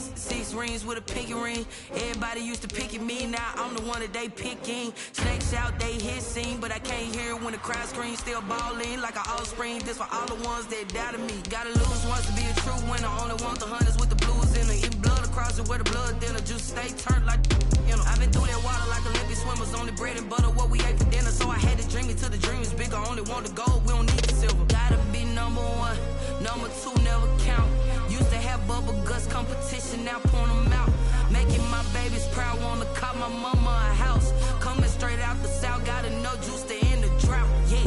rings, 6 rings with a pinky ring. Everybody used to pick at me, now I'm the one that they picking. Snakes out, they hissing, but I can't hear it when the crowd screams. Still balling like an offspring. This for all the ones that doubted me. Gotta lose once to be a true winner. Only want the hunters with the blues in it. Eat blood across it where the blood dinner. Juice stay turned like, you know. I've been through that water like Olympic swimmers. Only bread and butter what we ate for dinner. So I had to dream it till the dream is bigger. Only want the gold, we don't need the silver. Gotta be number one, number two never count. Used to have bubble guts competition, now point them out. Making my babies proud, wanna cop my mama a house. Coming straight out the south, gotta know juice to end the drought. Yeah,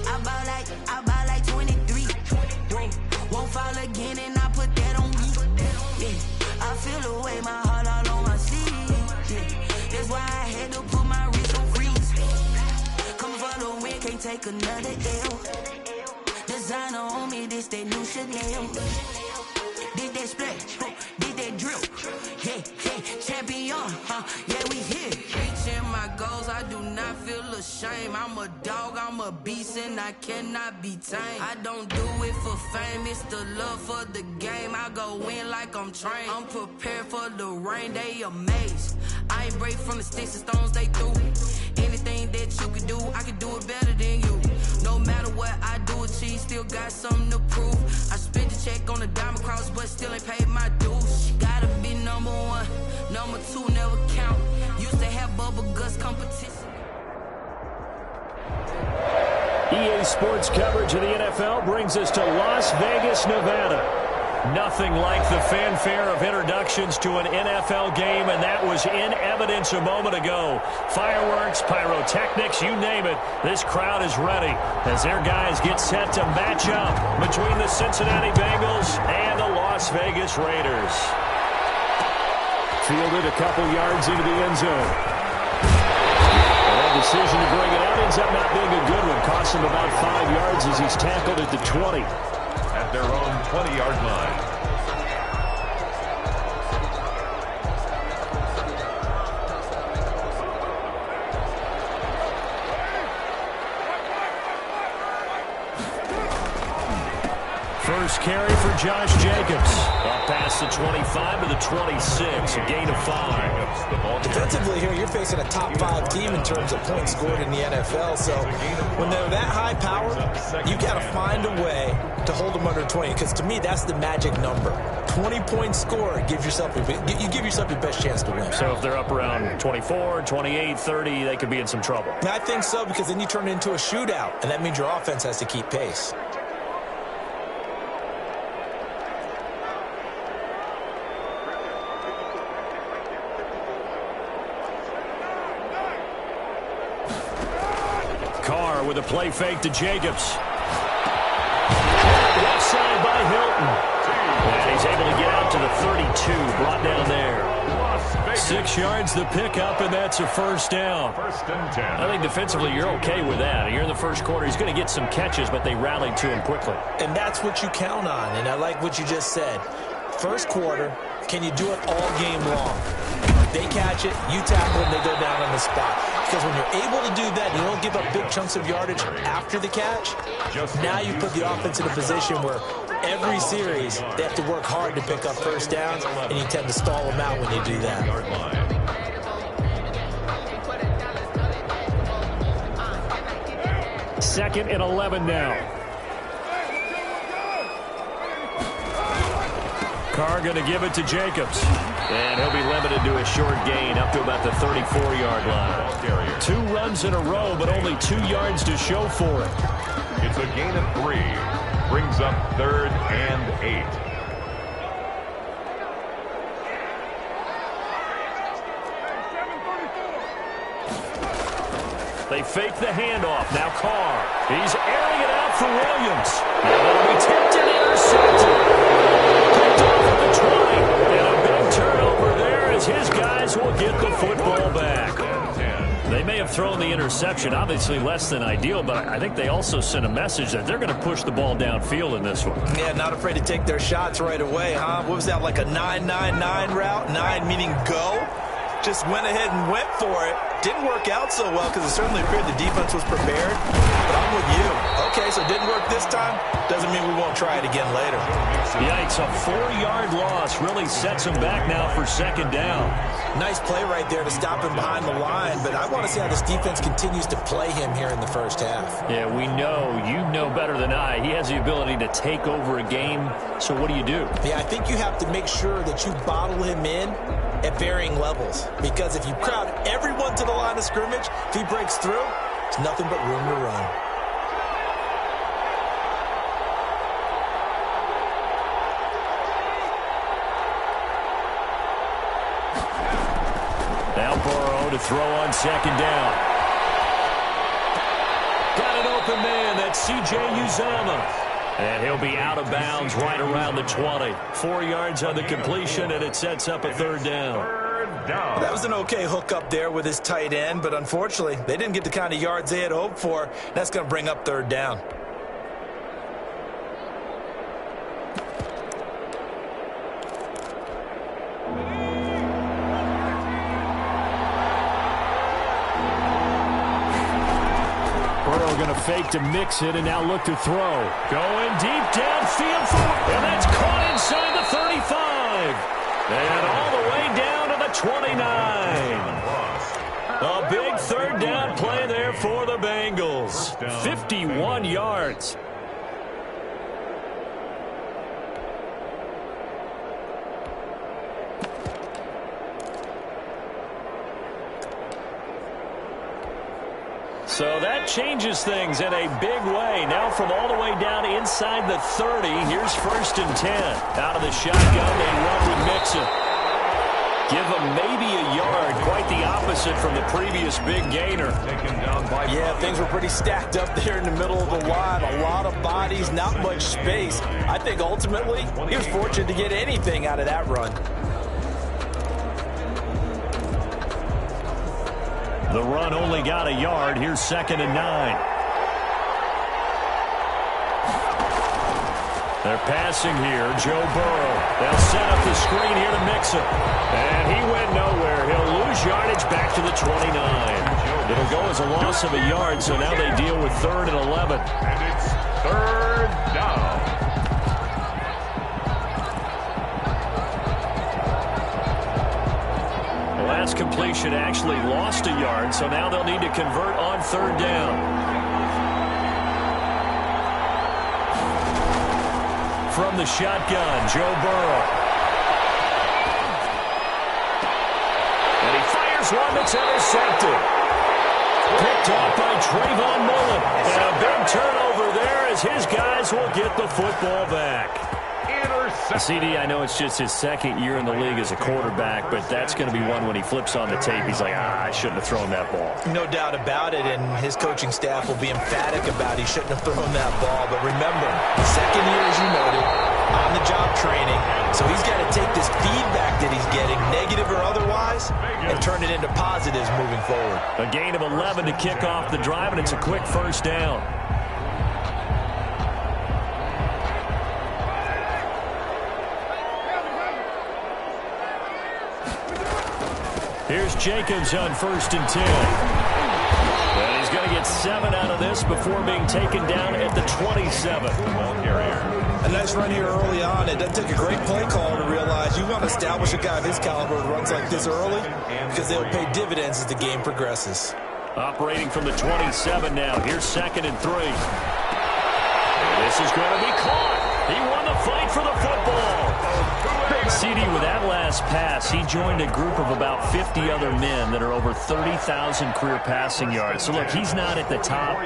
I bought like 23. Whoa, won't fall again, and I put that on me. Yeah, I feel the way, my heart all on my sleeve. Yeah, that's why I had to put my wrist on freeze. Coming for the win, can't take another L. Designer on me, this that new Chanel. This that splash, this that drip. Yeah, champion, yeah, we here. Reaching my goals, I do not feel ashamed. I'm a dog, I'm a beast, and I cannot be tamed. I don't do it for fame, it's the love for the game. I go in like I'm trained. I'm prepared for the rain, they amazed. I ain't break from the sticks and stones they threw. Anything that you can do, I can do it better than you. No matter what I do, achieve, still got something to prove. I spent the check on the diamond cross, but still ain't paid my dues. Gotta be number one, number two never count. Used to have bubble guts competition. EA Sports coverage of the NFL brings us to Las Vegas, Nevada. Nothing like the fanfare of introductions to an NFL game, and that was in evidence a moment ago. Fireworks, pyrotechnics, you name it. This crowd is ready as their guys get set to match up between the Cincinnati Bengals and the Las Vegas Raiders. Fielded a couple yards into the end zone. That decision to bring it out ends up not being a good one. Cost him about 5 yards as he's tackled at the 20. At their own 20-yard line. First carry for Josh Jacobs. Up past the 25 to the 26, a gain of 5. Defensively here, you're facing a top 5 team in terms of points scored in the NFL. So when they're that high power, you got to find a way to hold them under 20. Because to me, that's the magic number. 20 points scored, you give yourself your best chance to win. So if they're up around 24, 28, 30, they could be in some trouble. I think so, because then you turn it into a shootout, and that means your offense has to keep pace. Carr with a play fake to Jacobs. Left side by Hilton. And he's able to get out to the 32, brought down there. 6 yards the pickup, and that's a first down. First and 10. I think defensively you're okay with that. You're in the first quarter. He's going to get some catches, but they rallied to him quickly. And that's what you count on, and I like what you just said. First quarter, can you do it all game long? They catch it, you tackle them, they go down on the spot. Because when you're able to do that, you don't give up big chunks of yardage after the catch. Now you put the offense in a position where every series they have to work hard to pick up first downs, and you tend to stall them out when you do that. Second and 11 now. Carr going to give it to Jacobs. And he'll be limited to a short gain up to about the 34-yard line. 2 runs in a row, but only 2 yards to show for it. It's a gain of 3. Brings up 3rd and 8. They fake the handoff. Now Carr. He's airing it out for Williams. And it'll be tipped and intercepted. Picked off at the 20. And a big turnover there as his guys will get the football back. They may have thrown the interception, obviously less than ideal, but I think they also sent a message that they're going to push the ball downfield in this one. Yeah, not afraid to take their shots right away, huh? What was that, like a 9-9-9 route? 9 meaning go? just went ahead and went for it. Didn't work out so well because it certainly appeared the defense was prepared. But I'm with you. Okay, so it didn't work this time. Doesn't mean we won't try it again later. Yikes, a 4-yard loss really sets him back now for second down. Nice play right there to stop him behind the line, but I want to see how this defense continues to play him here in the first half. Yeah, we know. You know better than I. He has the ability to take over a game, so what do you do? Yeah, I think you have to make sure that you bottle him in at varying levels, because if you crowd everyone to the line of scrimmage, if he breaks through, there's nothing but room to run. Now Burrow to throw on second down. Got an open man. That's C.J. Uzomah. And he'll be out of bounds right around the 20. 4 yards on the completion, and it sets up a third down. That was an okay hook up there with his tight end, but unfortunately, they didn't get the kind of yards they had hoped for. That's going to bring up third down. Going to fake to mix it and now look to throw. Going deep downfield, and that's caught inside the 35. And all the way down to the 29. A big third down play there for the Bengals. 51 yards. So that changes things in a big way. Now from all the way down inside the 30, here's 1st and 10. Out of the shotgun, they run with Mixon. Give him maybe a yard. Quite the opposite from the previous big gainer. Yeah, things were pretty stacked up there in the middle of the line. A lot of bodies, not much space. I think ultimately he was fortunate to get anything out of that run. The run only got a yard. Here's 2nd and 9. They're passing here. Joe Burrow. They'll set up the screen here to Mixon. And he went nowhere. He'll lose yardage back to the 29. It'll go as a loss of a yard, so now they deal with 3rd and 11. And it's 3rd down. Last completion actually lost a yard, so now they'll need to convert on 3rd down. From the shotgun, Joe Burrow. And he fires one that's intercepted. Picked off by Trayvon Mullen. And a big turnover there as his guys will get the football back. CD, I know it's just his 2nd year in the league as a quarterback, but that's going to be one when he flips on the tape. He's like, I shouldn't have thrown that ball. No doubt about it, and his coaching staff will be emphatic about he shouldn't have thrown that ball. But remember, the 2nd year, as you noted, on-the-job training, so he's got to take this feedback that he's getting, negative or otherwise, and turn it into positives moving forward. A gain of 11 to kick off the drive, and it's a quick 1st down. Here's Jacobs on 1st and 10. And he's going to get 7 out of this before being taken down at the 27. A nice run here early on. It doesn't take a great play call to realize you want to establish a guy of his caliber who runs like this early because they'll pay dividends as the game progresses. Operating from the 27 now. Here's 2nd and 3. And this is going to be caught. He won the fight for the football. CD, with that last pass, he joined a group of about 50 other men that are over 30,000 career passing yards. So, look, he's not at the top,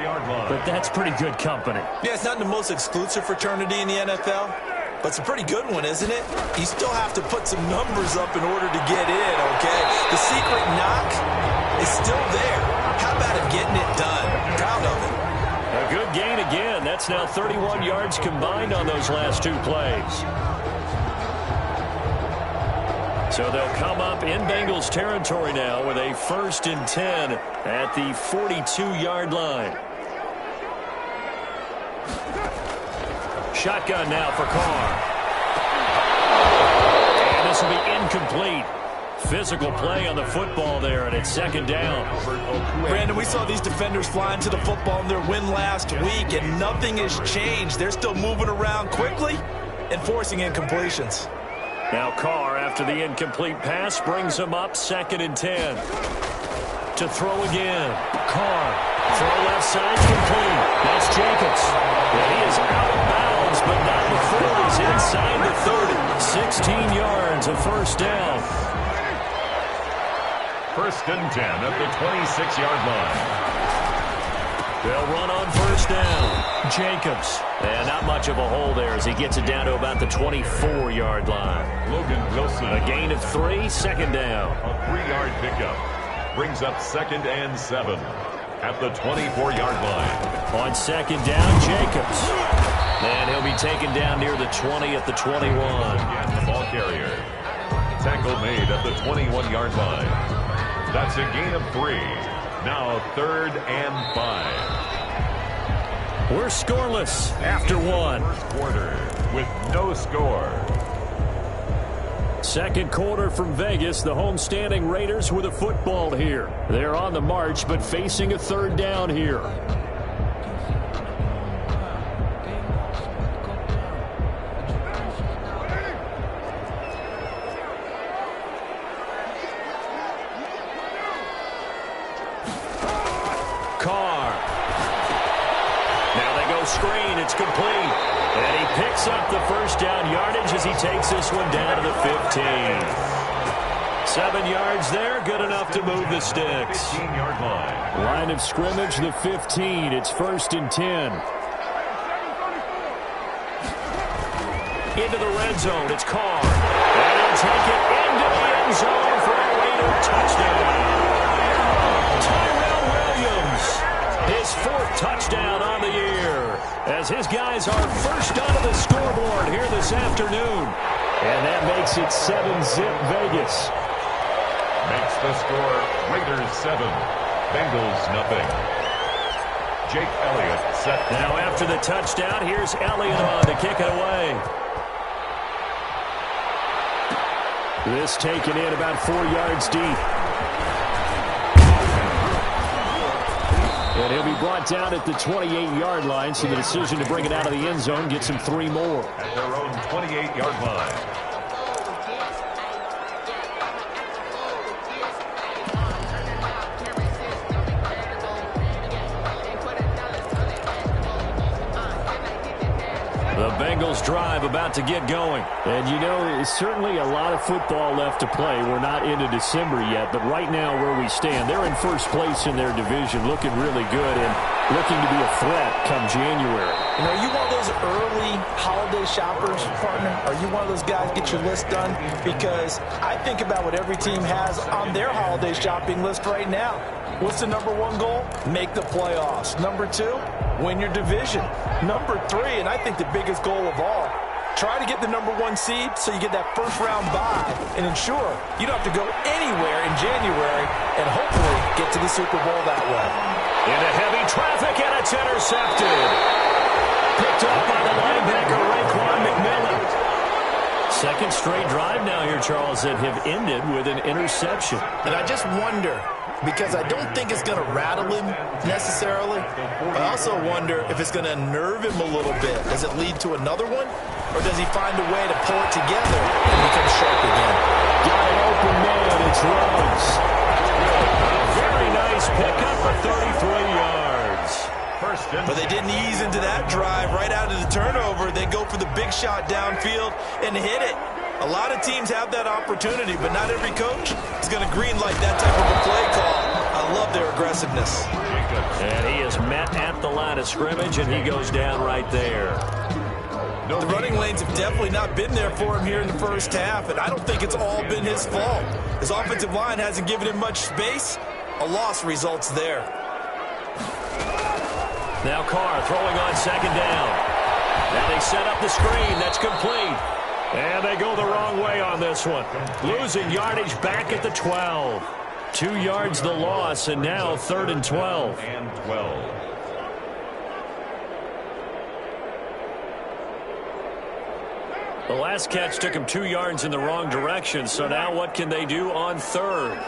but that's pretty good company. Yeah, it's not the most exclusive fraternity in the NFL, but it's a pretty good one, isn't it? You still have to put some numbers up in order to get in, okay? The secret knock is still there. How about him getting it done? Proud of it. A good gain again. That's now 31 yards combined on those last 2 plays. So they'll come up in Bengals territory now with a 1st and 10 at the 42-yard line. Shotgun now for Carr. And this will be incomplete. physical play on the football there, and it's second down. Brandon, we saw these defenders flying to the football in their win last week, and nothing has changed. They're still moving around quickly and forcing incompletions. Now Carr, after the incomplete pass, brings him up 2nd and 10. To throw again. Carr. Throw left side, complete. That's Jacobs. And he is out of bounds, but not before he's inside the 30. 16 yards, a first down. 1st and 10 at the 26-yard line. They'll run on first down. Jacobs. And not much of a hole there as he gets it down to about the 24-yard line. Logan Wilson. A gain of 3, second down. A 3-yard pickup. Brings up 2nd and 7 at the 24-yard line. On second down, Jacobs. And he'll be taken down near the 20 at the 21. Again, the ball carrier. Tackle made at the 21-yard line. That's a gain of 3. Now 3rd and 5. We're scoreless after 1. First quarter with no score. Second quarter from Vegas. The homestanding Raiders with a football here. They're on the march, but facing a 3rd down here. Carr. Now they go screen. It's complete. And he picks up the first down yardage as he takes this one down to the 15. 7 yards there, good enough to move the sticks. 15-yard line. Line of scrimmage, the 15. It's 1st and 10. Into the red zone, it's Carr. And he'll take it into the end zone for a Raider touchdown. Tyrell Williams, his 4th touchdown on the year, as his guys are first onto the scoreboard here this afternoon. And that makes it 7-zip Vegas. Makes the score Raiders 7, Bengals nothing. Jake Elliott set. Now after the touchdown, here's Elliott on to kick it away. This taken in about 4 yards deep. And he'll be brought down at the 28-yard line, so the decision to bring it out of the end zone gets him 3 more. At their own 28-yard line. The Bengals drive about to get going. And, you know, there's certainly a lot of football left to play. We're not into December yet, but right now where we stand, they're in first place in their division, looking really good and looking to be a threat come January. You know, are you one of those early holiday shoppers, partner? Are you one of those guys get your list done? Because I think about what every team has on their holiday shopping list right now. What's the number 1 goal? Make the playoffs. Number 2, win your division. Number 3, and I think the biggest goal of all, try to get the number 1 seed so you get that first-round bye and ensure you don't have to go anywhere in January and hopefully get to the Super Bowl that way. Into heavy traffic, and it's intercepted. Picked up by the linebacker, Raekwon McMillan. Second straight drive now here, Charles, that have ended with an interception. And I just wonder, because I don't think it's going to rattle him necessarily, but I also wonder if it's going to nerve him a little bit. Does it lead to another one, or does he find a way to pull it together and become sharp again? Got an open man, it's Rhodes. Very nice pickup for 33 yards. But they didn't ease into that drive right out of the turnover. They go for the big shot downfield and hit it. A lot of teams have that opportunity, but not every coach is going to greenlight that type of a play call. I love their aggressiveness. And he is met at the line of scrimmage, and he goes down right there. The running lanes have definitely not been there for him here in the first half, and I don't think it's all been his fault. His offensive line hasn't given him much space. A loss results there. Now Carr throwing on second down. Now they set up the screen. That's complete. And they go the wrong way on this one. Losing yardage back at the 12. 2 yards the loss, and now 3rd and 12. And 12. The last catch took him 2 yards in the wrong direction, so now what can they do on third?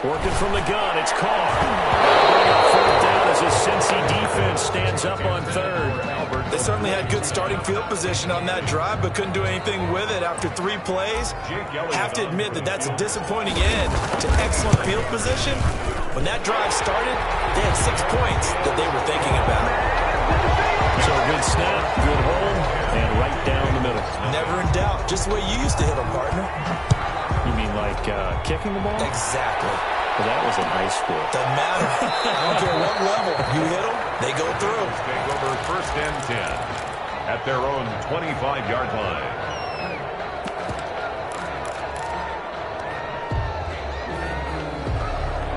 Working from the gun, it's Carr. Fourth down as his Cincy defense stands up on third. They certainly had good starting field position on that drive, but couldn't do anything with it after 3 plays. Have to admit that that's a disappointing end to excellent field position. When that drive started, they had 6 points that they were thinking about. So a good snap, good hold, and right down the middle. Never in doubt, just the way you used to hit them, partner. You mean like kicking the ball? Exactly. Well, that was in high school. Doesn't matter. I don't care what level. You hit them, they go through. Take over 1st and 10 at their own 25-yard line.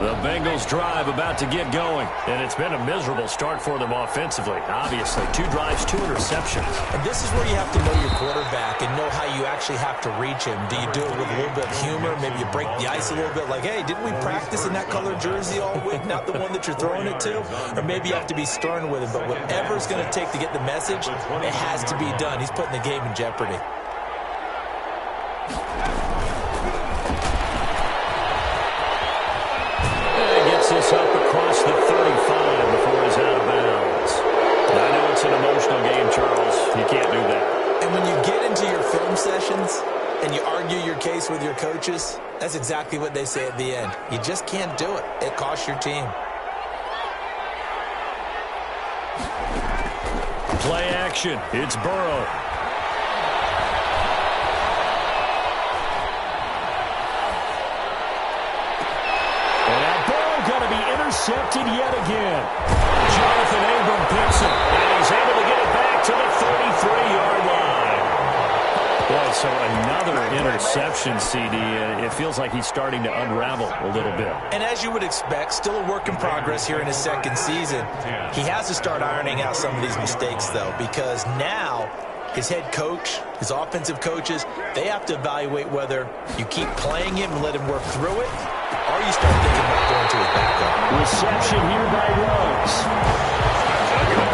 The Bengals drive about to get going, and it's been a miserable start for them offensively. Obviously, 2 drives, 2 interceptions. And this is where you have to know your quarterback and know how you actually have to reach him. Do you do it with a little bit of humor? Maybe you break the ice a little bit like, hey, didn't we practice in that colored jersey all week, not the one that you're throwing it to? Or maybe you have to be stern with him, but whatever it's going to take to get the message, it has to be done. He's putting the game in jeopardy. This up across the 35 before he's out of bounds. I know it's an emotional game, Charles. You can't do that. And when you get into your film sessions and you argue your case with your coaches, that's exactly what they say at the end. You just can't do it. It costs your team. Play action. It's Burrow. Intercepted yet again. Jonathan Abram picks it, and he's able to get it back to the 33-yard line. Boy, so another interception, CD. It feels like he's starting to unravel a little bit. And as you would expect, still a work in progress here in his 2nd season. He has to start ironing out some of these mistakes, though, because now his head coach, his offensive coaches, they have to evaluate whether you keep playing him and let him work through it, or you start thinking about going to his backup. Reception here by Ruggs.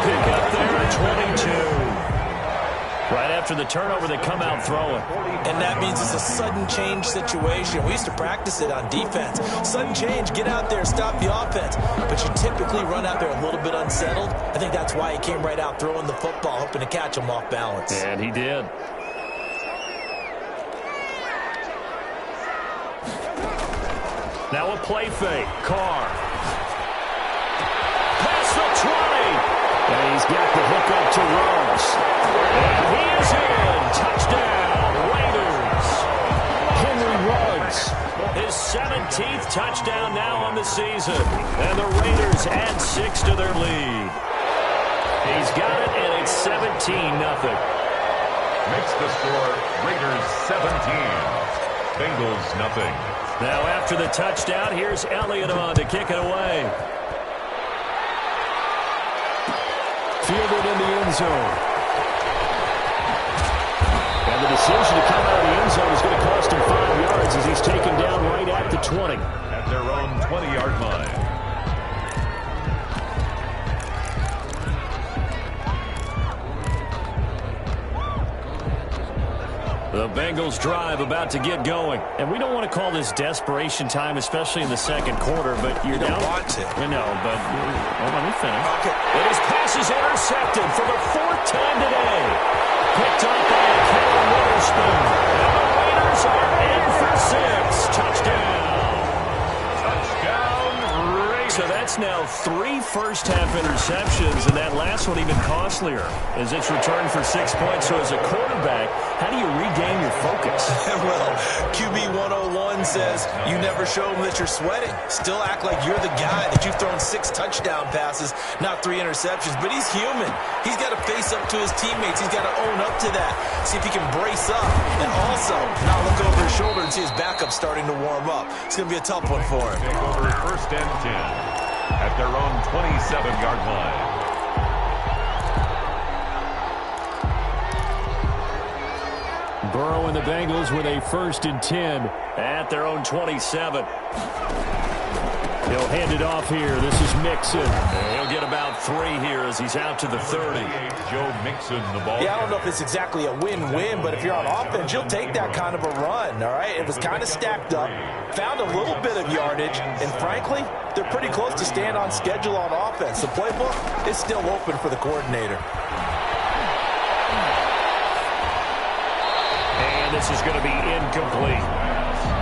Pick up there at 22. Right after the turnover, they come out throwing. And that means it's a sudden change situation. We used to practice it on defense. Sudden change, get out there, stop the offense. But you typically run out there a little bit unsettled. I think that's why he came right out throwing the football, hoping to catch him off balance. And he did. Now a play fake. Carr. Past the 20. And he's got the hook up to Ruggs. And he is in. Touchdown, Raiders. Henry Ruggs. His 17th touchdown now on the season. And the Raiders add 6 to their lead. He's got it, and it's 17-0. Makes the score Raiders 17. Bengals nothing. Now after the touchdown, here's Elliott on to kick it away. Fielded in the end zone. And the decision to come out of the end zone is going to cost him 5 yards as he's taken down right at the 20. At their own 20-yard line. The Bengals drive about to get going. And we don't want to call this desperation time, especially in the 2nd quarter, but you're down. You don't want to. I know, but hold on, let me finish. Okay. And his pass is intercepted for the 4th time today. Picked up by Kevin Witherspoon. And the Raiders are in for 6. Touchdown. So that's now 3 first-half interceptions, and that last one even costlier as it's returned for 6 points. So as a quarterback, how do you regain your focus? Well, QB 101 says you never show them that you're sweating. Still act like you're the guy, that you've thrown 6 touchdown passes, not 3 interceptions. But he's human. He's got to face up to his teammates. He's got to own up to that. See if he can brace up. And also, not look over his shoulder and see his backup starting to warm up. It's going to be a tough one for him. Take over 1st and 10 at their own 27-yard line. Burrow and the Bengals with a 1st and 10 at their own 27. He'll hand it off here. This is Mixon. And he'll get about 3 here as he's out to the 30. Joe Mixon, the ball. Yeah, I don't know if it's exactly a win-win, but if you're on offense, you'll take that kind of a run, all right? It was kind of stacked up, found a little bit of yardage, and frankly, they're pretty close to staying on schedule on offense. The playbook is still open for the coordinator. And this is going to be incomplete.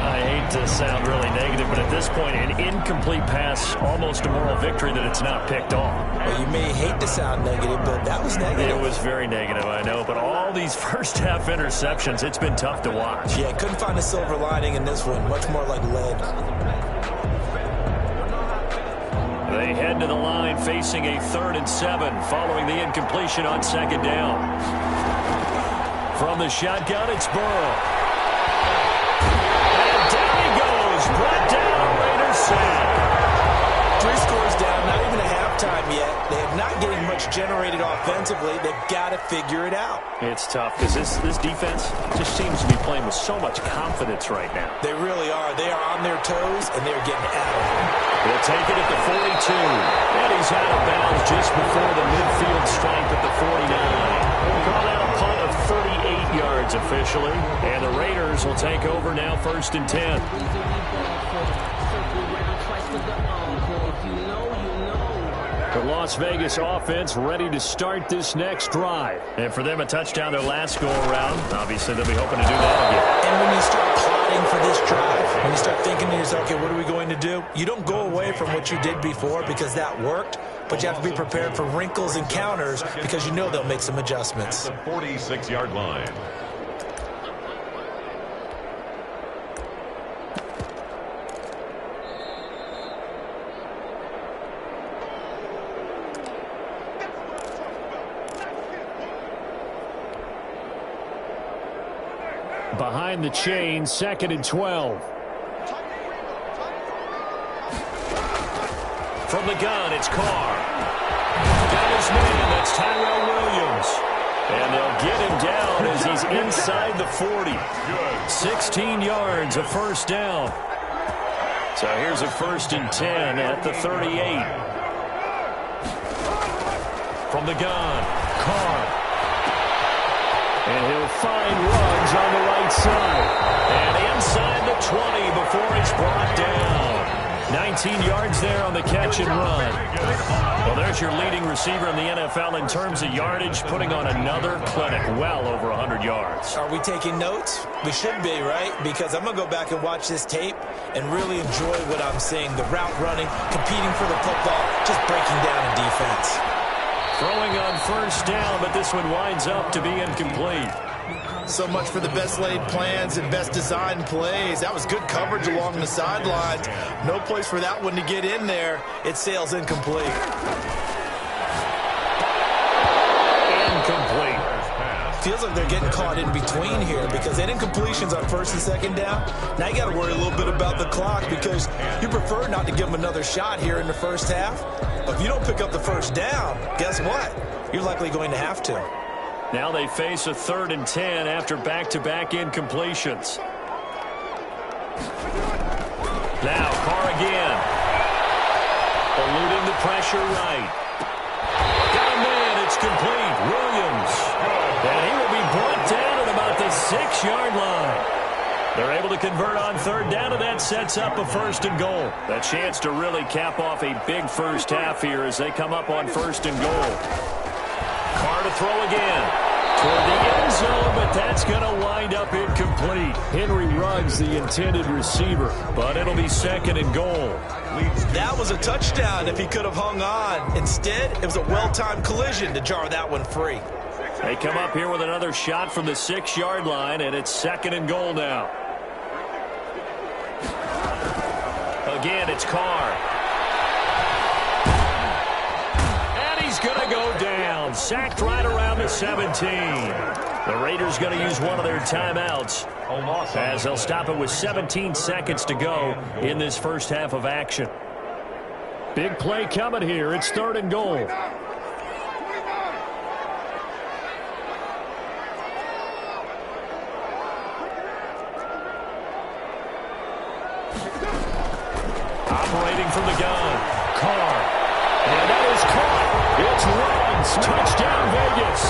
I hate to sound really negative, but at this point, an incomplete pass, almost a moral victory that it's not picked off. Well, you may hate to sound negative, but that was negative. It was very negative, I know, but all these first-half interceptions, it's been tough to watch. Yeah, couldn't find a silver lining in this one, much more like lead. They head to the line facing a 3rd and 7 following the incompletion on 2nd down. From the shotgun, it's Burrow. Brought down, Raiders sack. 3 scores down, not even a halftime yet. They have not getting much generated offensively. They've got to figure it out. It's tough because this defense just seems to be playing with so much confidence right now. They really are. They are on their toes, and they're getting after it. They'll take it at the 42. And he's out of bounds just before the midfield stripe at the 49. We'll call that a punt of 38 yards officially. And the Raiders will take over now 1st and 10. The Las Vegas offense ready to start this next drive. And for them, a touchdown their last go-around. Obviously, they'll be hoping to do that again. And when you start plotting for this drive, when you start thinking to yourself, okay, what are we going to do? You don't go away from what you did before because that worked, but you have to be prepared for wrinkles and counters because you know they'll make some adjustments. At the 46-yard line. Behind the chain, 2nd and 12. From the gun, it's Carr. Got his man, that's Tyrell Williams. And they'll get him down as he's inside the 40. 16 yards, a 1st down. So here's a 1st and 10 at the 38. From the gun, Carr. And he'll find Ruggs on the right side. And inside the 20 before he's brought down. 19 yards there on the catch and run. Well, there's your leading receiver in the NFL in terms of yardage, putting on another clinic, well over 100 yards. Are we taking notes? We should be, right? Because I'm going to go back and watch this tape and really enjoy what I'm seeing. The route running, competing for the football, just breaking down a defense. Throwing on 1st down, but this one winds up to be incomplete. So much for the best laid plans and best designed plays. That was good coverage along the sidelines. No place for that one to get in there. It sails incomplete. Incomplete. Feels like they're getting caught in between here because they had incompletions on 1st and 2nd down. Now you got to worry a little bit about the clock because you prefer not to give them another shot here in the 1st half. But if you don't pick up the 1st down, guess what? You're likely going to have to. Now they face a 3rd and 10 after back-to-back incompletions. Now Carr again. Eluding the pressure right. Got a man, it's complete. Williams. And he will be brought down at about the 6-yard line. They're able to convert on 3rd down, and that sets up a 1st and goal. A chance to really cap off a big 1st half here as they come up on 1st and goal. Carr to throw again. Toward the end zone, but that's going to wind up incomplete. Henry Ruggs, the intended receiver, but it'll be 2nd and goal. That was a touchdown if he could have hung on. Instead, it was a well-timed collision to jar that one free. They come up here with another shot from the 6-yard line, and it's 2nd and goal now. Again, it's Carr. And he's going to go down. Sacked right around the 17. The Raiders going to use one of their timeouts as they'll stop it with 17 seconds to go in this 1st half of action. Big play coming here. It's 3rd and goal. Operating from the It's touchdown Vegas.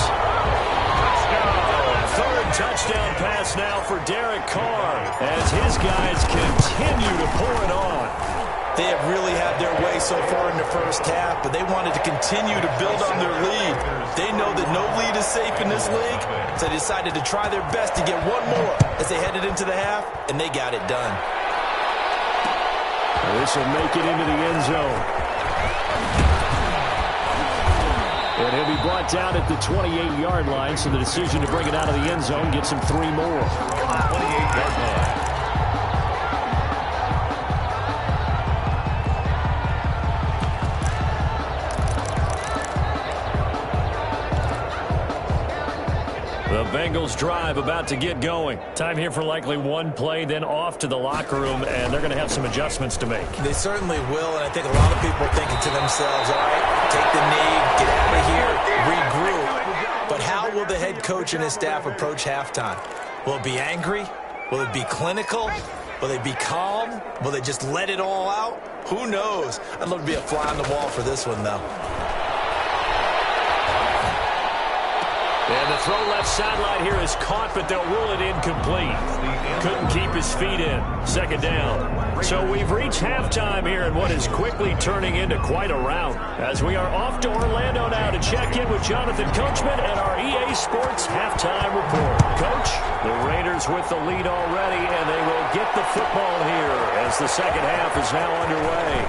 Third touchdown pass now for Derek Carr as his guys continue to pour it on. They have really had their way so far in the first half, but they wanted to continue to build on their lead. They know that no lead is safe in this league, so they decided to try their best to get one more as they headed into the half, and they got it done. This will make it into the end zone. And he'll be brought down at the 28-yard line, so the decision to bring it out of the end zone gets him 3 more. 28-yard line. The Bengals drive about to get going. Time here for likely one play, then off to the locker room, and they're going to have some adjustments to make. They certainly will, and I think a lot of people are thinking to themselves, all right, take the knee, get out of here, regroup. But how will the head coach and his staff approach halftime? Will it be angry? Will it be clinical? Will they be calm? Will they just let it all out? Who knows? I'd love to be a fly on the wall for this one, though. And the throw left sideline here is caught, but they'll rule it incomplete. Couldn't keep his feet in. Second down. So we've reached halftime here in what is quickly turning into quite a rout. As we are off to Orlando now to check in with Jonathan Coachman and our EA Sports halftime report. Coach, the Raiders with the lead already, and they will get the football here as the second half is now underway.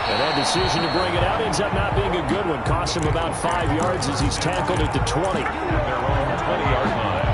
And that decision to bring it out ends up not being a good one. Cost him about 5 yards as he's tackled at the 20. Their own 20-yard line.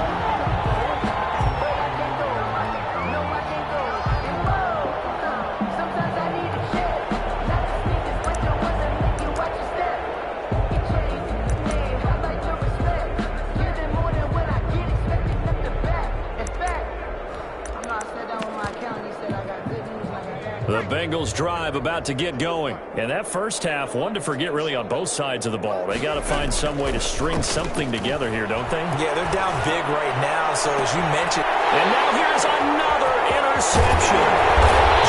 The Bengals drive about to get going. And that first half, one to forget really on both sides of the ball. They got to find some way to string something together here, don't they? Yeah, they're down big right now, so as you mentioned. And now here's another interception.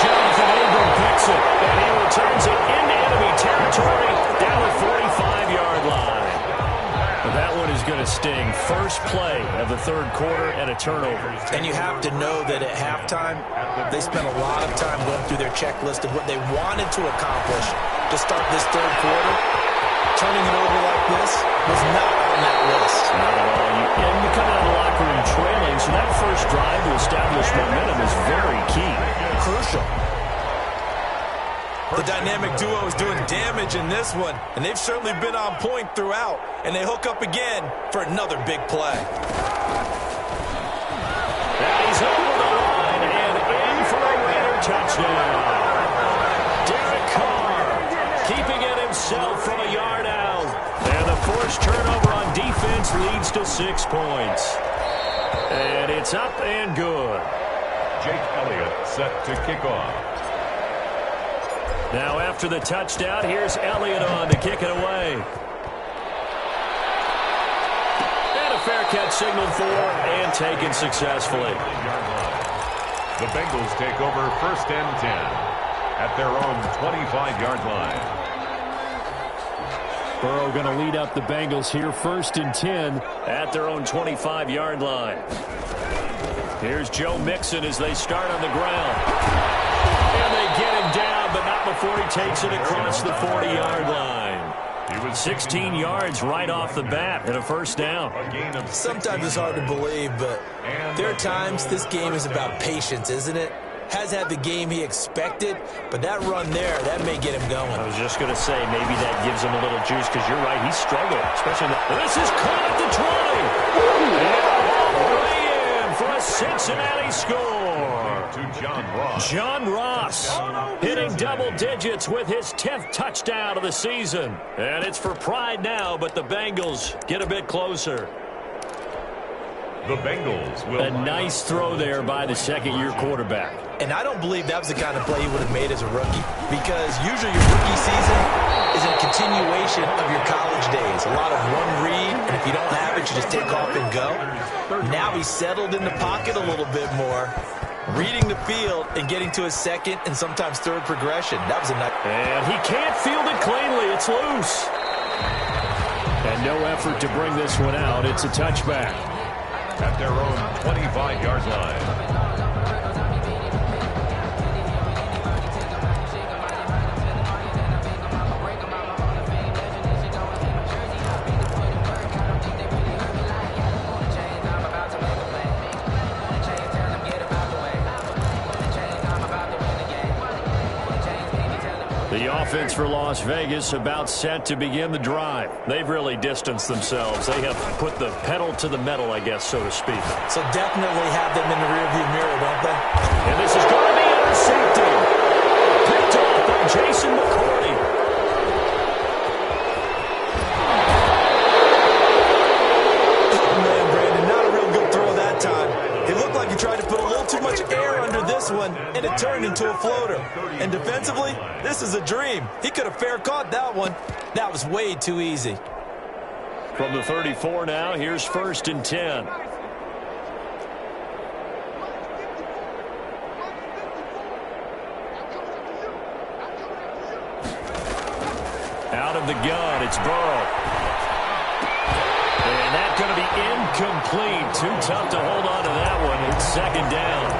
Jonathan Abram picks it, and he returns it into enemy territory down the 45-yard line. But that one is going to sting. First play of the third quarter and a turnover. And you have to know that at halftime, they spent a lot of time going through their checklist of what they wanted to accomplish to start this third quarter. Turning it over like this was not on that list. Not at all. And you come out of the locker room trailing, so that first drive to establish momentum is very key. Crucial. The dynamic duo is doing damage in this one, and they've certainly been on point throughout. And they hook up again for another big play. And he's over the line and in for a Raider touchdown. Derek Carr keeping it himself from a yard out. And the forced turnover on defense leads to 6 points. And it's up and good. Jake Elliott set to kick off. Now after the touchdown, here's Elliott on to kick it away. And a fair catch signaled for and taken successfully. The Bengals take over 1st and 10 at their own 25-yard line. Burrow going to lead up the Bengals here 1st and 10 at their own 25-yard line. Here's Joe Mixon as they start on the ground. And they get him down, but not before he takes it across the 40-yard line. 16 yards right off the bat and a first down. Sometimes it's hard to believe, but there are times this game is about patience, isn't it? Has had the game he expected, but that run there, that may get him going. I was just going to say, maybe that gives him a little juice, because you're right, he struggled. Especially this is caught at the 20. And way in for a Cincinnati score. To John Ross. John Ross hitting double digits with his 10th touchdown of the season. And it's for pride now, but the Bengals get a bit closer. The Bengals will. A nice throw there by the second-year quarterback. And I don't believe that was the kind of play he would have made as a rookie, because usually your rookie season is a continuation of your college days. A lot of one read, and if you don't have it, you just take off and go. Now he's settled in the pocket a little bit more. reading the field and getting to his second and sometimes third progression. That was a nice. And he can't field it cleanly. It's loose. And no effort to bring this one out. It's a touchback. At their own 25-yard line. The offense for Las Vegas about set to begin the drive. They've really distanced themselves. They have put the pedal to the metal, I guess, so to speak. So definitely have them in the rearview mirror, don't they? And this is going to be intercepted. Picked off by Jason McCourty. Oh, man, Brandon, not a real good throw that time. It looked like he tried to put a little too much air under this one, and it turned into a floater. And defensively, this is a dream. He could have fair caught that one. That was way too easy. From the 34 now, here's 1st and 10. Out of the gun, it's Burrow. And that's going to be incomplete. Too tough to hold on to that one. It's 2nd down.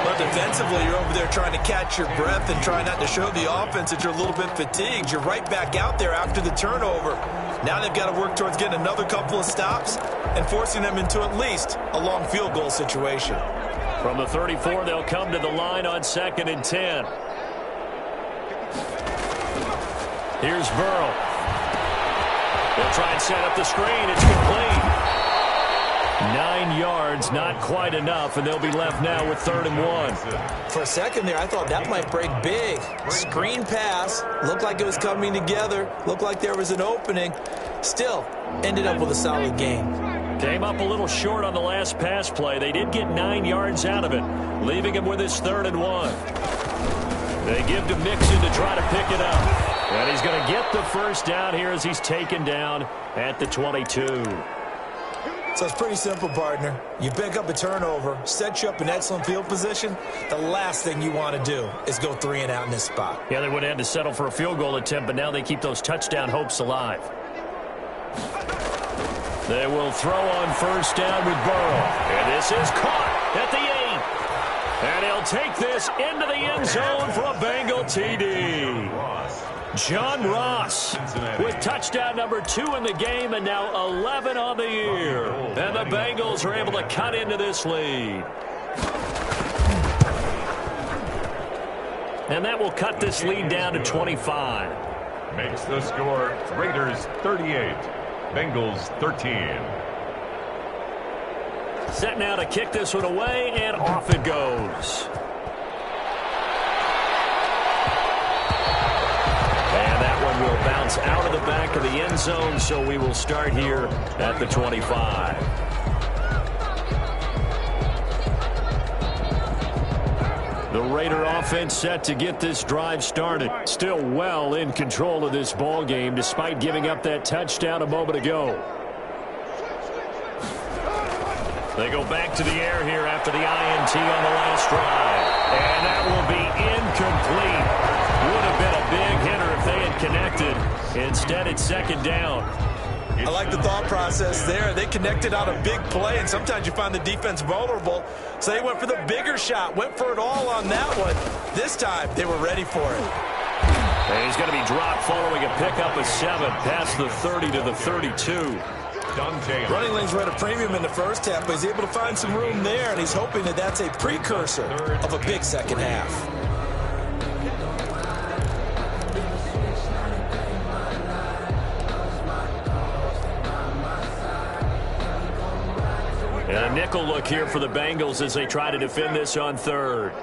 But defensively, you're over there trying to catch your breath and try not to show the offense that you're a little bit fatigued. You're right back out there after the turnover. Now they've got to work towards getting another couple of stops and forcing them into at least a long field goal situation. From the 34, they'll come to the line on 2nd and 10. Here's Burrow. They'll try and set up the screen. It's complete. 9 yards, not quite enough, and they'll be left now with 3rd and 1. For a second there, I thought that might break big. Screen pass. Looked like it was coming together. Looked like there was an opening. Still, ended up with a solid game. Came up a little short on the last pass play. They did get 9 yards out of it, leaving him with his 3rd and 1. They give to Mixon to try to pick it up. And he's going to get the 1st down here as he's taken down at the 22. So it's pretty simple, partner. You pick up a turnover, set you up in excellent field position. The last thing you want to do is go 3 and out in this spot. Yeah, they would have had to settle for a field goal attempt, but now they keep those touchdown hopes alive. They will throw on 1st down with Burrow. And this is caught at the 8. And he'll take this into the end zone for a Bengal TD. John Ross with touchdown number 2 in the game and now 11 on the year. And the Bengals are able to cut into this lead. And that will cut this lead down to 25. Makes the score Raiders 38, Bengals 13. Set now to kick this one away, and off it goes. Will bounce out of the back of the end zone, so we will start here at the 25. The Raider offense set to get this drive started. Still well in control of this ball game despite giving up that touchdown a moment ago. They go back to the air here after the INT on the last drive. And that will be incomplete. Would have been a big hitter if they had connected. Instead, it's 2nd down. I like the thought process there. They connected on a big play, and sometimes you find the defense vulnerable. So they went for the bigger shot, went for it all on that one. This time, they were ready for it. And he's going to be dropped following a pickup of 7 past the 30 to the 32. Running lanes were at a premium in the first half, but he's able to find some room there, and he's hoping that that's a precursor of a big second half. And a nickel look here for the Bengals as they try to defend this on 3rd.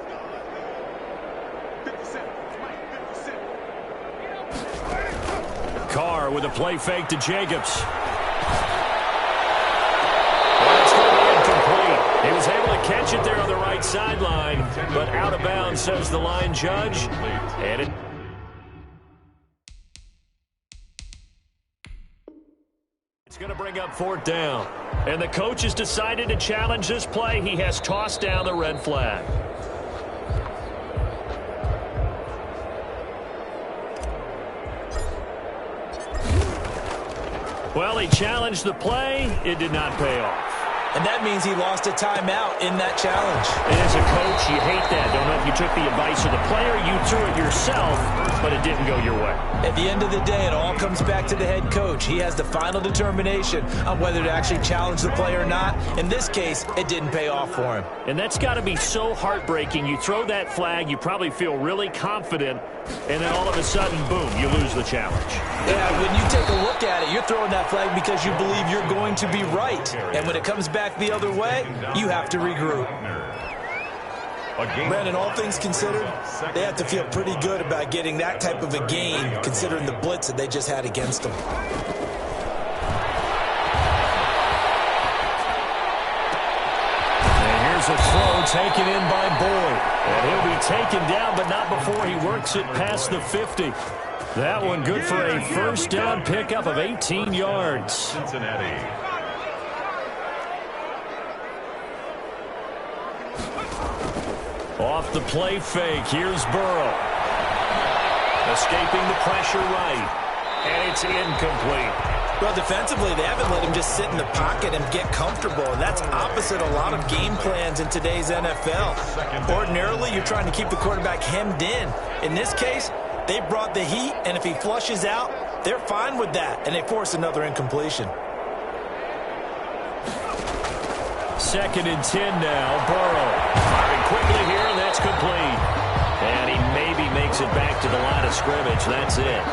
Carr with a play fake to Jacobs. Well, it's going to be incomplete. He was able to catch it there on the right sideline, but out of bounds, says the line judge. And it... It's going to bring up 4th down. And the coach has decided to challenge this play. He has tossed down the red flag. Well, he challenged the play. It did not pay off. And that means he lost a timeout in that challenge. And as a coach, you hate that. Don't know if you took the advice of the player. You threw it yourself, but it didn't go your way. At the end of the day, it all comes back to the head coach. He has the final determination on whether to actually challenge the play or not. In this case, it didn't pay off for him. And that's got to be so heartbreaking. You throw that flag, you probably feel really confident, and then all of a sudden, boom, you lose the challenge. Yeah, when you take a look at it, you're throwing that flag because you believe you're going to be right. And when it comes back the other way, you have to regroup. Brandon, all things considered, they have to feel pretty good about getting that type of a gain, considering the blitz that they just had against them. And here's a throw taken in by Boyd. And he'll be taken down, but not before he works it past the 50. That one good for a first down pickup of 18 yards. Cincinnati. Off the play fake, here's Burrow. Escaping the pressure right. And it's incomplete. Well, defensively, they haven't let him just sit in the pocket and get comfortable. And that's opposite a lot of game plans in today's NFL. Ordinarily, you're trying to keep the quarterback hemmed in. In this case, they brought the heat, and if he flushes out, they're fine with that, and they force another incompletion. 2nd and 10 now, Burrow. Firing quickly here, and that's complete. And he maybe makes it back to the line of scrimmage. That's it.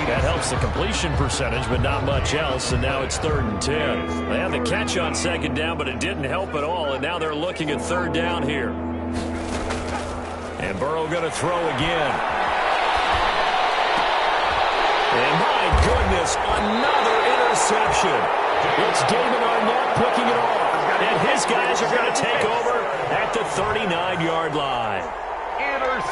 That helps the completion percentage, but not much else, and now it's 3rd and 10. They had the catch on 2nd down, but it didn't help at all, and now they're looking at 3rd down here. And Burrow going to throw again. And my goodness, another interception. It's David Arnett picking it off. And his guys are going to take over at the 39-yard line.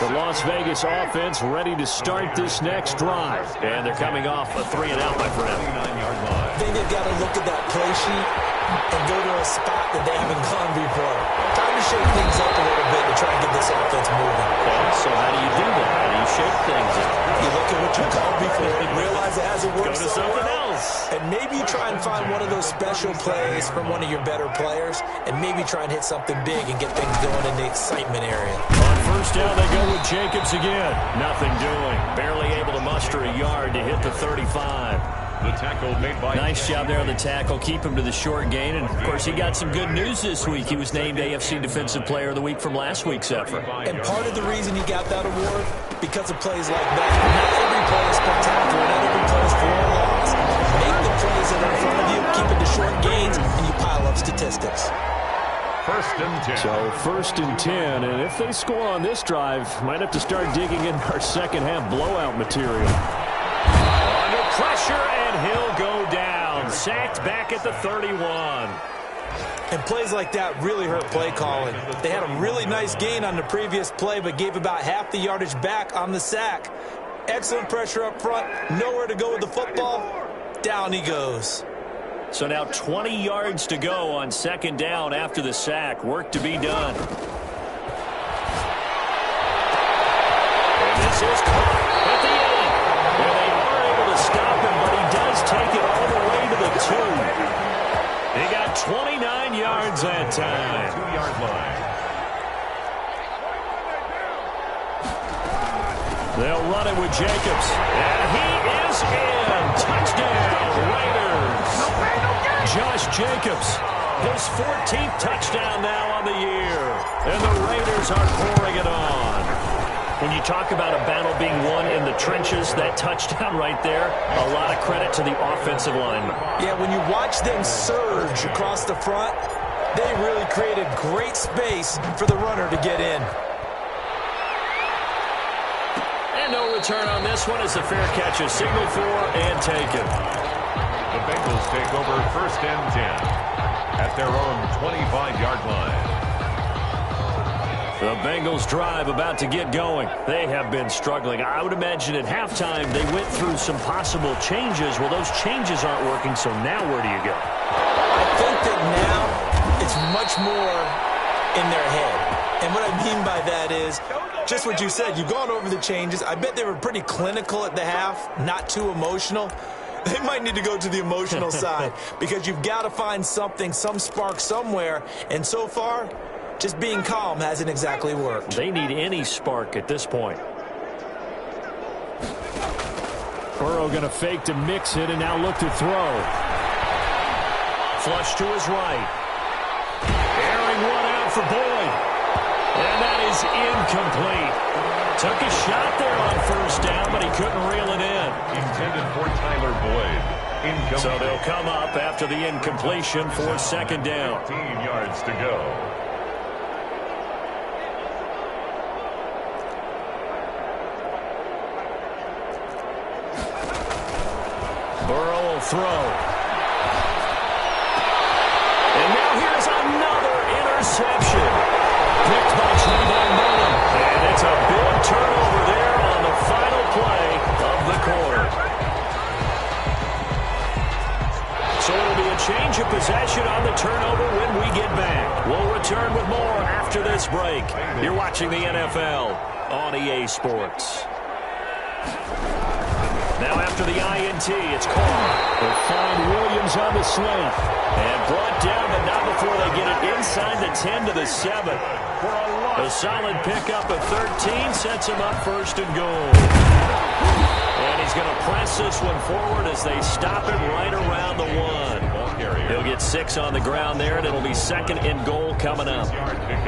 The Las Vegas offense ready to start this next drive. And they're coming off a 3-and-out, my friend. I think they've got to look at that play sheet and go to a spot that they haven't gone before. Time to shake things up a little bit to try and get this offense moving. Okay, so how do you do that? How do you shake things up? You look at what you called before and realize it hasn't worked. Go to something else. And maybe you try and find one of those special plays from one of your better players, and maybe try and hit something big and get things going in the excitement area. On 1st down, they go with Jacobs again. Nothing doing. Barely able to muster a yard to hit the 35. The tackle made by... Nice job there on the tackle. Keep him to the short gain. And, of course, he got some good news this week. He was named AFC Defensive Player of the Week from last week's effort. And part of the reason he got that award, because of plays like that. Not every play is spectacular. Not every play is for a loss. Make the plays that are in front of you, keep it to short gains, and you pile up statistics. 1st and 10. So 1st and 10, and if they score on this drive, might have to start digging in our second-half blowout material. Under pressure, and he'll go down. Sacked back at the 31. And plays like that really hurt play calling. They had a really nice gain on the previous play, but gave about half the yardage back on the sack. Excellent pressure up front, nowhere to go with the football. Down he goes. So now 20 yards to go on 2nd down after the sack. Work to be done. And this is caught at the 8. Where they are able to stop him, but he does take it all the way to the 2. He got 29 yards that time. 2-yard line. They'll run it with Jacobs. And he is in. Touchdown, Raiders. Josh Jacobs, his 14th touchdown now on the year. And the Raiders are pouring it on. When you talk about a battle being won in the trenches, that touchdown right there, a lot of credit to the offensive lineman. Yeah, when you watch them surge across the front, they really created great space for the runner to get in. And no return on this one as the fair catch is signaled for and taken. The Bengals take over 1st and 10 at their own 25-yard line. The Bengals drive about to get going. They have been struggling. I would imagine at halftime they went through some possible changes. Well, those changes aren't working, so now where do you go? I think that now it's much more in their head. And what I mean by that is just what you said. You've gone over the changes. I bet they were pretty clinical at the half, not too emotional. They might need to go to the emotional side because you've got to find something, some spark somewhere. And so far, just being calm hasn't exactly worked. They need any spark at this point. Burrow going to fake to mix it and now look to throw. Flush to his right. Airing one out for Boyd. And that is incomplete. Took a shot there on first down, but he couldn't reel it in. Intended for Tyler Boyd. Incomplete. So they'll come up after the incompletion for second down. 15 yards to go. Burrow will throw. And now here's another interception. Picked by Trayvon Mullen. And it's a big turnover there on the final play of the quarter. So it'll be a change of possession on the turnover when we get back. We'll return with more after this break. You're watching the NFL on EA Sports. Now after the INT, it's Carr. They'll find Williams on the slant. And brought down, but not before they get it inside the 10 to the 7. A solid pickup of 13 sets him up first and goal. And he's going to press this one forward as they stop him right around the 1. He'll get 6 on the ground there, and it'll be second and goal coming up.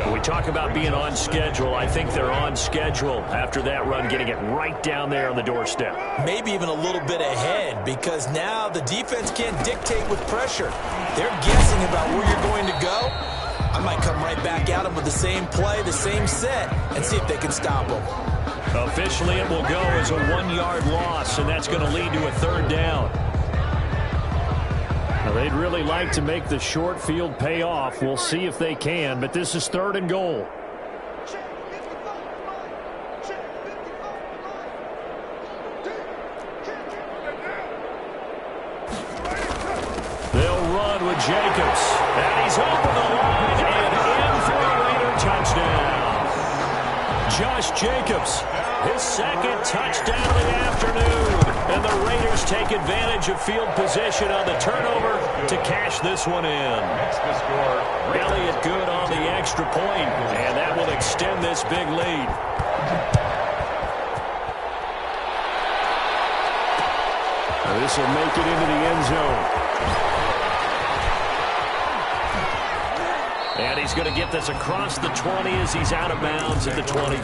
When we talk about being on schedule, I think they're on schedule after that run, getting it right down there on the doorstep. Maybe even a little bit ahead, because now the defense can't dictate with pressure. They're guessing about where you're going to go. I might come right back at them with the same play, the same set, and see if they can stop them. Officially, it will go as a 1-yard loss, and that's going to lead to a third down. Now, they'd really like to make the short field pay off. We'll see if they can, but this is third and goal. They'll run with Jacobs. And he's over the line and in for a Raider touchdown. Josh Jacobs, his second touchdown of the afternoon. And the Raiders take advantage of field position on the turnover to cash this one in. Elliott good on the extra point, and that will extend this big lead. This will make it into the end zone. And he's going to get this across the 20 as he's out of bounds at the 23.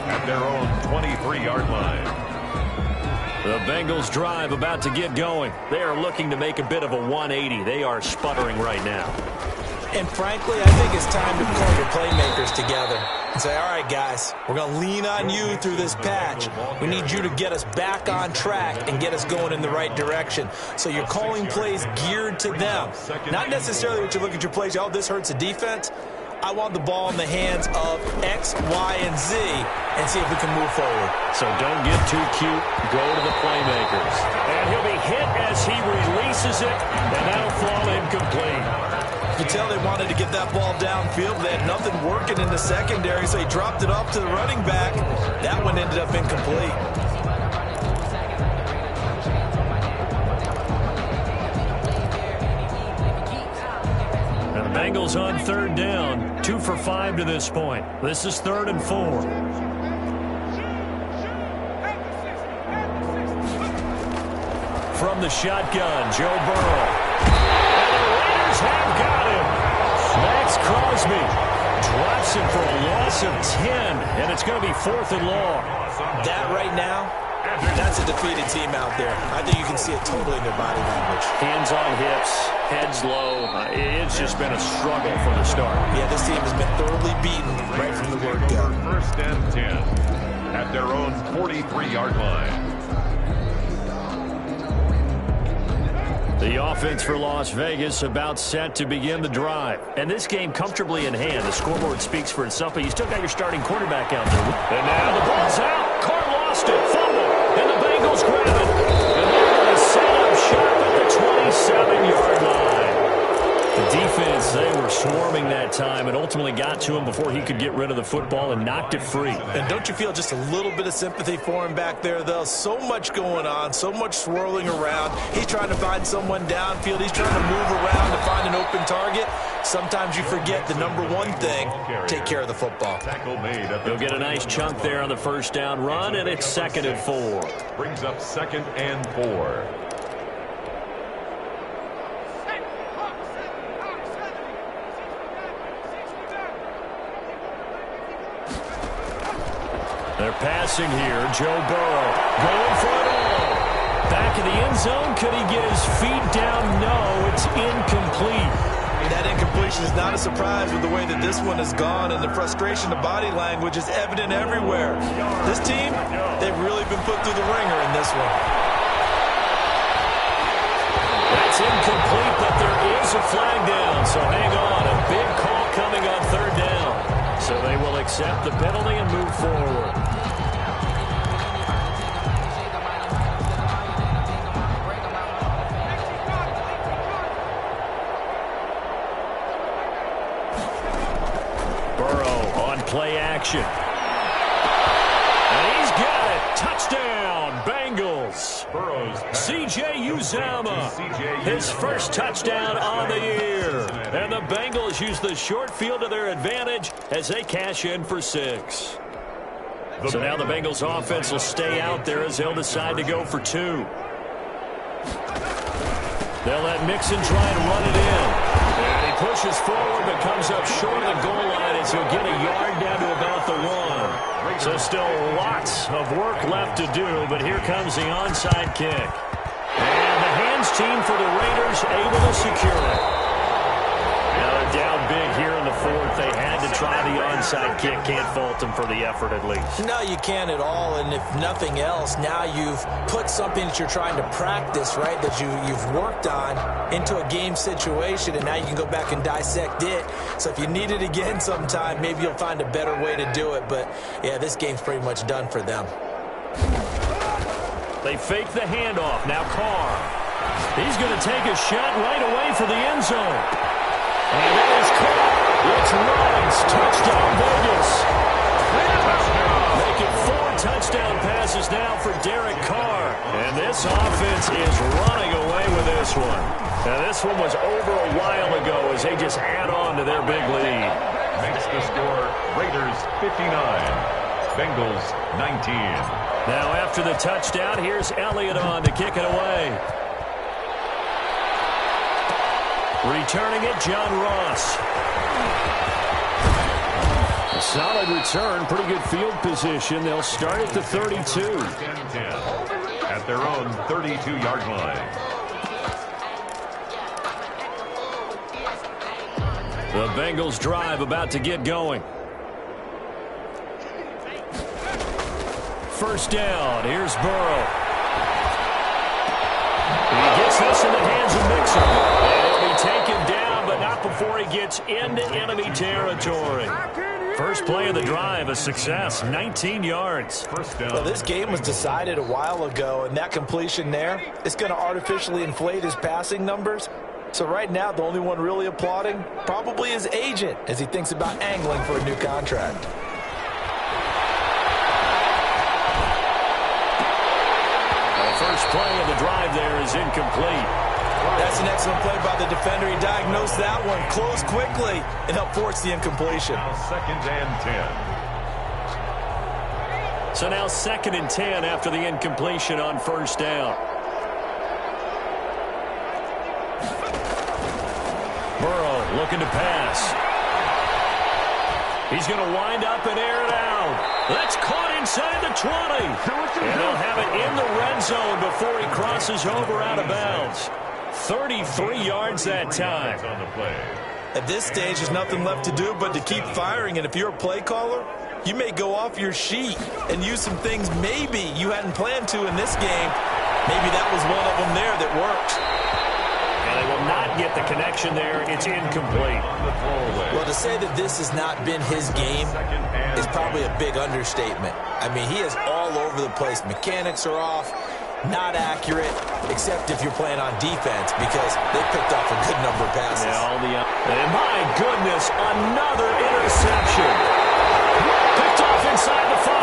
At their own 23-yard line. The Bengals drive about to get going. They are looking to make a bit of a 180. They are sputtering right now. And frankly, I think it's time to pull your playmakers together and say, all right, guys, we're going to lean on you through this patch. We need you to get us back on track and get us going in the right direction. So you're calling plays geared to them. Not necessarily what you look at your plays, oh, this hurts the defense. I want the ball in the hands of X, Y, and Z and see if we can move forward. So don't get too cute. Go to the playmakers. And he'll be hit as he releases it, and that'll fall incomplete. You can tell they wanted to get that ball downfield. They had nothing working in the secondary, so he dropped it off to the running back. That one ended up incomplete. Bengals on third down, 2 for 5 to this point. This is 3rd and 4. From the shotgun, Joe Burrow. And the Raiders have got him. Max Crosby drops him for a loss of 10, and it's going to be 4th and long. That right now, that's a defeated team out there. I think you can see it totally in their body language. Hands on hips, heads low. It's just been a struggle from the start. Yeah, this team has been thoroughly beaten right from the word go. 1st and 10 at their own 43-yard line. The offense for Las Vegas about set to begin the drive. And this game comfortably in hand. The scoreboard speaks for itself, but you still got your starting quarterback out there. And now the ball's out. Carr lost it. Fumble. And the Bengals grab it. And they're going to set up shop at the 27-yard line. The defense, they were swarming that time and ultimately ultimately got to him before he could get rid of the football and knocked it free. And don't you feel just a little bit of sympathy for him back there, though? So much going on, so much swirling around. He's trying to find someone downfield. He's trying to move around to find an open target. Sometimes you forget the number one thing, take care of the football. He'll get a nice chunk there on the first down run, and it's 2nd and 4. Brings up 2nd and 4. They're passing here. Joe Burrow going for it all. Back in the end zone. Could he get his feet down? No, it's incomplete. That incompletion is not a surprise with the way that this one has gone, and the frustration, the body language is evident everywhere. This team, they've really been put through the ringer in this one. That's incomplete, but there is a flag down, so hang on. A big call coming on 3rd down. So they will accept the penalty and move forward. Burrow on play action. And he's got it. Touchdown, Bengals. C.J. Uzomah, his first touchdown on the year. And the Bengals use the short field to their advantage as they cash in for 6. So now the Bengals offense will stay out there as they'll decide to go for 2. They'll let Mixon try and run it in. And he pushes forward but comes up short of the goal line as he'll get a yard down to about the 1. So still lots of work left to do, but here comes the onside kick. And the hands team for the Raiders able to secure it. Now they're down big here in the 4th. They had to try the onside kick. Can't fault them for the effort at least. No, you can't at all, and if nothing else, now you've put something that you're trying to practice, right, that you've worked on into a game situation, and now you can go back and dissect it. So if you need it again sometime, maybe you'll find a better way to do it. But, yeah, this game's pretty much done for them. They fake the handoff. Now Carr. He's going to take a shot right away for the end zone. And it is caught. It's runs. Touchdown, Vegas. Making 4 touchdown passes now for Derek Carr. And this offense is running away with this one. Now, this one was over a while ago as they just add on to their big lead. Makes the score Raiders 59, Bengals 19. Now, after the touchdown, here's Elliott on to kick it away. Returning it, John Ross. A solid return, pretty good field position. They'll start at the 32. At their own 32-yard line. The Bengals drive about to get going. First down, here's Burrow. He gets this in the hands of Mixon. And he'll be taken down, but not before he gets into enemy territory. First play of the drive, a success, 19 yards. Well, this game was decided a while ago, and that completion there is going to artificially inflate his passing numbers. So right now, the only one really applauding probably his agent as he thinks about angling for a new contract. The first play of the drive there is incomplete. That's an excellent play by the defender. He diagnosed that one, closed quickly, and helped force the incompletion. Now 2nd and 10. So now 2nd and 10 after the incompletion on first down. Burrow looking to pass. He's going to wind up and air it out. That's caught inside the 20. And they'll have it in the red zone before he crosses over out of bounds. 33 yards that time. At this stage, there's nothing left to do but to keep firing. And if you're a play caller, you may go off your sheet and use some things maybe you hadn't planned to in this game. Maybe that was one of them there that worked. And they will not get the connection there. It's incomplete. Well, to say that this has not been his game is probably a big understatement. I mean, he is all over the place. Mechanics are off, not accurate, except if you're playing on defense because they picked off a good number of passes. Yeah, all the And my goodness, another interception. Picked off inside the 5.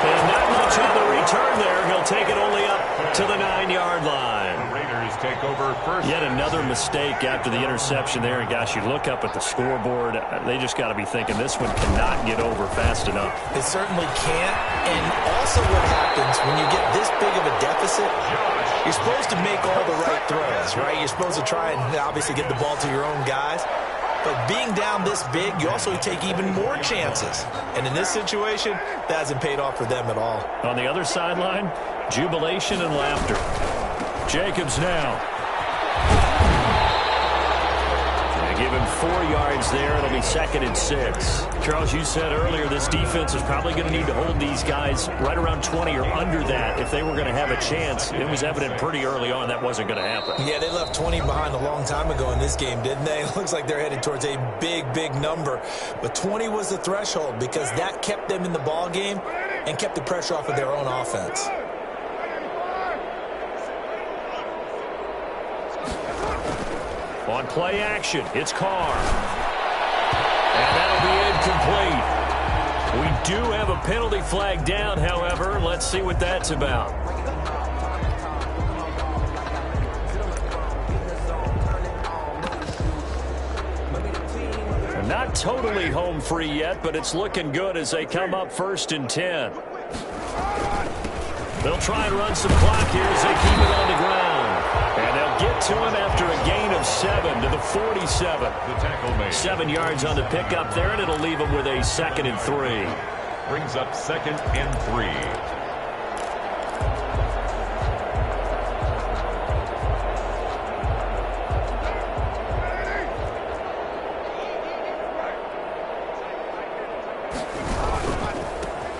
And not much on the return there. He'll take it only up to the 9-yard line. The Raiders take over first. Yet another mistake after the interception there. And gosh, you look up at the scoreboard, they just got to be thinking this one cannot get over fast enough. It certainly can't. And also what happens when you get this big of a deficit, you're supposed to make all the right throws, right? You're supposed to try and obviously get the ball to your own guys. But being down this big, you also take even more chances. And in this situation, that hasn't paid off for them at all. On the other sideline, jubilation and laughter. Jacobs now. They give him 4 yards there. It'll be 2nd and 6. Charles, you said earlier this defense is probably going to need to hold these guys right around 20 or under that if they were going to have a chance. It was evident pretty early on that wasn't going to happen. Yeah, they left 20 behind a long time ago in this game, didn't they? It looks like they're headed towards a big, big number. But 20 was the threshold because that kept them in the ball game and kept the pressure off of their own offense. On play action, it's Carr. And that'll be incomplete. We do have a penalty flag down, however. Let's see what that's about. Not totally home free yet, but it's looking good as they come up 1st and 10. They'll try and run some clock here as they keep it on the ground. And they'll get to him after a gain of 7 to the 47. The tackle made. 7 yards on the pickup there, and it'll leave him with a 2nd and 3. Brings up 2nd and 3.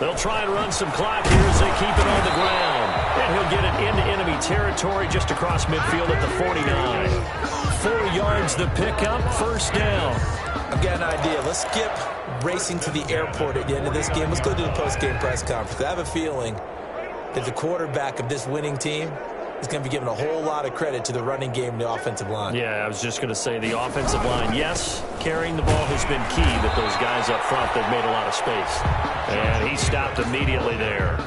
They'll try and run some clock here as they keep it on the ground. And he'll get it into enemy territory just across midfield at the 49. 4 yards the pickup, 1st down. I've got an idea. Let's skip racing to the airport at the end of this game. Let's go to the post-game press conference. I have a feeling that the quarterback of this winning team is going to be given a whole lot of credit to the running game and the offensive line. Yeah, I was just going to say the offensive line, yes, carrying the ball has been key, but those guys up front, they've made a lot of space. And he stopped immediately there.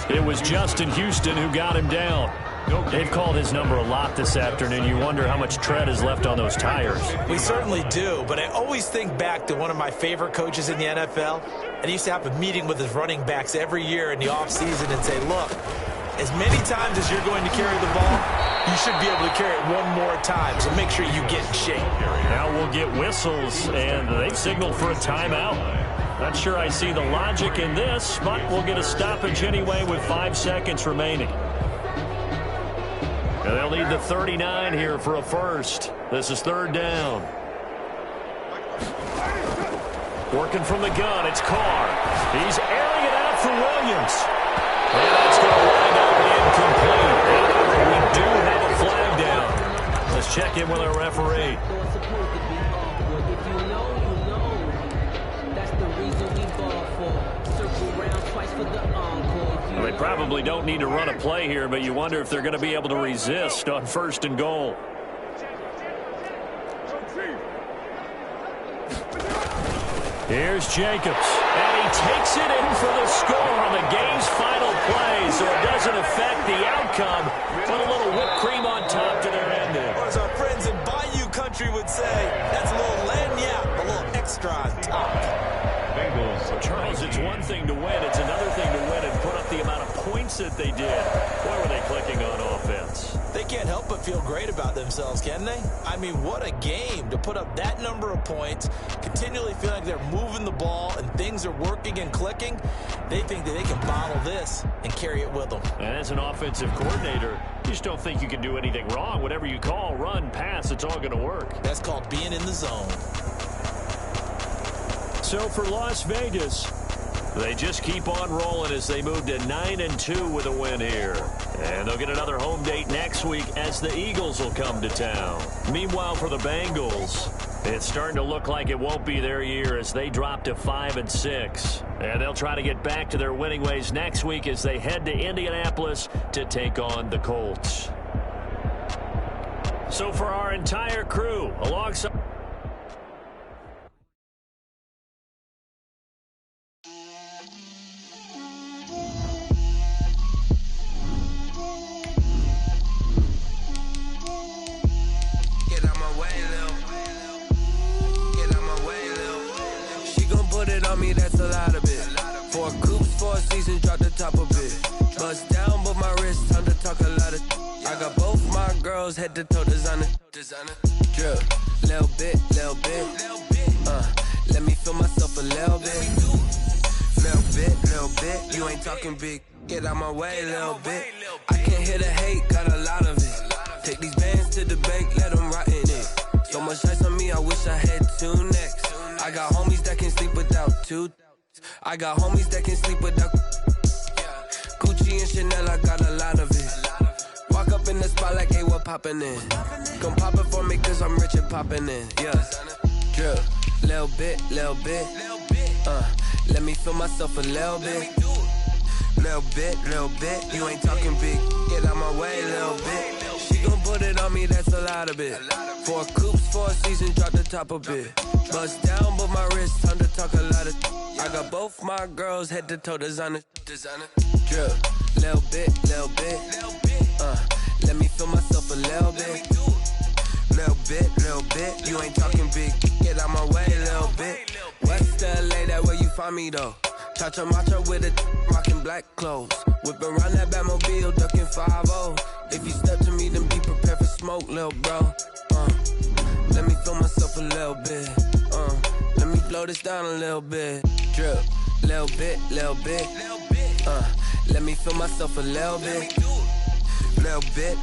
It was Justin Houston who got him down. They've called his number a lot this afternoon. You wonder how much tread is left on those tires. We certainly do, but I always think back to one of my favorite coaches in the NFL, and he used to have a meeting with his running backs every year in the offseason and say, look, as many times as you're going to carry the ball, you should be able to carry it one more time, so make sure you get in shape. Now we'll get whistles, and they've signaled for a timeout. Not sure I see the logic in this, but we'll get a stoppage anyway with 5 seconds remaining. And they'll need the 39 here for a first. This is 3rd down. Working from the gun, it's Carr. He's airing it out for Williams. And that's going to wind up incomplete. We do have a flag down. Let's check in with our referee. Well, they probably don't need to run a play here, but you wonder if they're going to be able to resist on 1st and goal. Here's Jacobs, and he takes it in for the score on the game's final play, so it doesn't affect the outcome. Put a little whipped cream on top to their ending. Or as our friends in Bayou Country would say, that's a little lagniappe, a little extra on top. So Charles, it's one thing to win, it's another thing to win and put up the amount of points that they did. Boy, were they clicking on offense. They can't help but feel great about themselves, can they? I mean, what a game to put up that number of points, continually feel like they're moving the ball and things are working and clicking. They think that they can bottle this and carry it with them. And as an offensive coordinator, you just don't think you can do anything wrong. Whatever you call, run, pass, it's all going to work. That's called being in the zone. So for Las Vegas, they just keep on rolling as they move to 9-2 with a win here. And they'll get another home date next week as the Eagles will come to town. Meanwhile, for the Bengals, it's starting to look like it won't be their year as they drop to 5-6. And they'll try to get back to their winning ways next week as they head to Indianapolis to take on the Colts. So for our entire crew, alongside a lot of it. 4 coops, 4 seasons, drop the top of it. Bust down, but my wrist, time to talk a lot of. I got both my girls, head to toe designer. Drip, little bit. Let me feel myself a little bit. Little bit. You ain't talking big. Get out my way, little bit. I can't hear the hate, got a lot of it. Take these bands to the bank, let them rot in it. So much ice on me, I wish I had 2 necks. I got homies that can sleep without 2. I got homies that can sleep without Gucci and Chanel, I got a lot of it. Walk up in the spot like, hey, what poppin' in? Come pop it for me, cause I'm rich and poppin' in. Yeah, drip, little bit. Let me feel myself a little bit. Little bit. You ain't talking big. Get out my way, little bit. She gon' put it on me, that's a lot of it. 4 coops, 4 seasons, drop the top of it. Bust down, but my wrist, time to talk a lot of. I got both my girls, head to toe designer. Drip, little bit. Let me feel myself a little bit. Little bit. You ain't talking big. Get out my way, little bit. West LA, that where you find me though. Chacha macha with a rockin' black clothes. Whippin' around that Batmobile, duckin' 5-0. If you step to me, then be prepared for smoke, lil' bro. Let me feel myself a little bit. Let me blow this down a little bit. Drip, little bit. Let me feel myself a little bit. Little bit.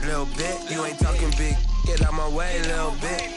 You ain't talking big. Get out my way, little bit.